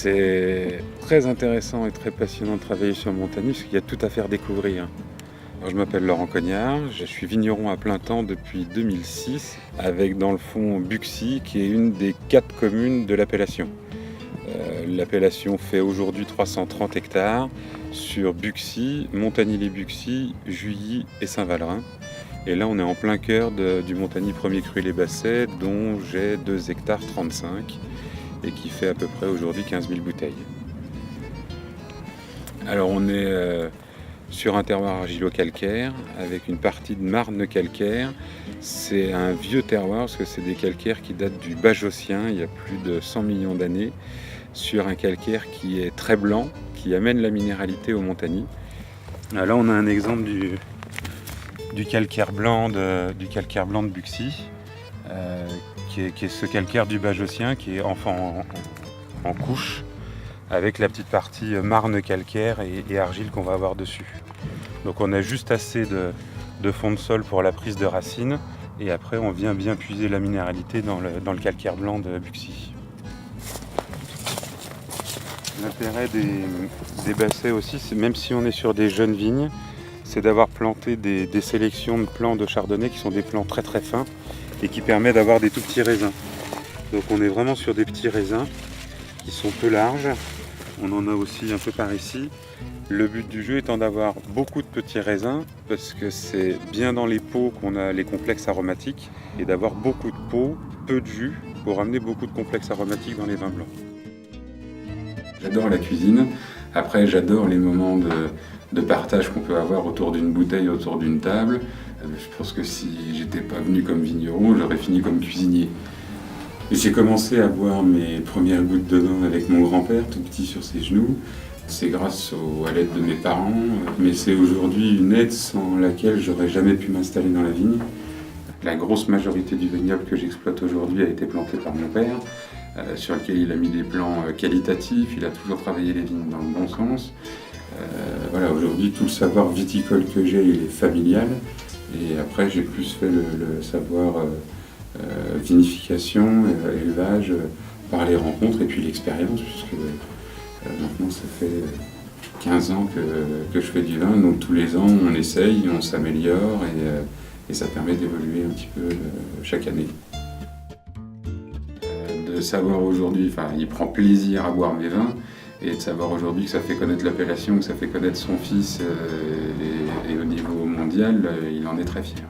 C'est très intéressant et très passionnant de travailler sur Montagny parce qu'il y a tout à faire découvrir. Alors, je m'appelle Laurent Cognard, je suis vigneron à plein temps depuis 2006 avec dans le fond Buxy qui est une des 4 communes de l'appellation. L'appellation fait aujourd'hui 330 hectares sur Buxy, Montagny-les-Buxy, Juilly et Saint-Valerin. Et là on est en plein cœur du Montagny premier cru les Bassets dont j'ai 2 hectares 35 et qui fait à peu près aujourd'hui 15 000 bouteilles. Alors on est sur un terroir argilo-calcaire avec une partie de marne calcaire. C'est un vieux terroir parce que c'est des calcaires qui datent du Bajocien, il y a plus de 100 millions d'années, sur un calcaire qui est très blanc, qui amène la minéralité au Montagny. Là on a un exemple du calcaire blanc de Buxy, qui est ce calcaire du Bajocien qui est en couche, avec la petite partie marne calcaire et argile qu'on va avoir dessus. Donc on a juste assez de fond de sol pour la prise de racines, et après on vient bien puiser la minéralité dans le calcaire blanc de Buxy. L'intérêt des Bassets aussi, c'est même si on est sur des jeunes vignes, c'est d'avoir planté des sélections de plants de chardonnay qui sont des plants très très fins et qui permettent d'avoir des tout petits raisins. Donc on est vraiment sur des petits raisins qui sont peu larges. On en a aussi un peu par ici. Le but du jeu étant d'avoir beaucoup de petits raisins parce que c'est bien dans les pots qu'on a les complexes aromatiques et d'avoir beaucoup de pots, peu de jus pour amener beaucoup de complexes aromatiques dans les vins blancs. J'adore la cuisine. Après, j'adore les moments de partage qu'on peut avoir autour d'une bouteille, autour d'une table. Je pense que si j'étais pas venu comme vigneron, j'aurais fini comme cuisinier. Et j'ai commencé à boire mes premières gouttes de vin avec mon grand-père, tout petit sur ses genoux. C'est grâce à l'aide de mes parents, mais c'est aujourd'hui une aide sans laquelle j'aurais jamais pu m'installer dans la vigne. La grosse majorité du vignoble que j'exploite aujourd'hui a été planté par mon père, sur lequel il a mis des plans qualitatifs, il a toujours travaillé les vignes dans le bon sens. Voilà, aujourd'hui, tout le savoir viticole que j'ai, il est familial. Et après, j'ai plus fait le savoir vinification, élevage, par les rencontres et puis l'expérience, puisque maintenant ça fait 15 ans que je fais du vin, donc tous les ans on essaye, on s'améliore et ça permet d'évoluer un petit peu chaque année. De savoir aujourd'hui, il prend plaisir à boire mes vins, et de savoir aujourd'hui que ça fait connaître l'appellation, que ça fait connaître son fils et au niveau mondial, il en est très fier.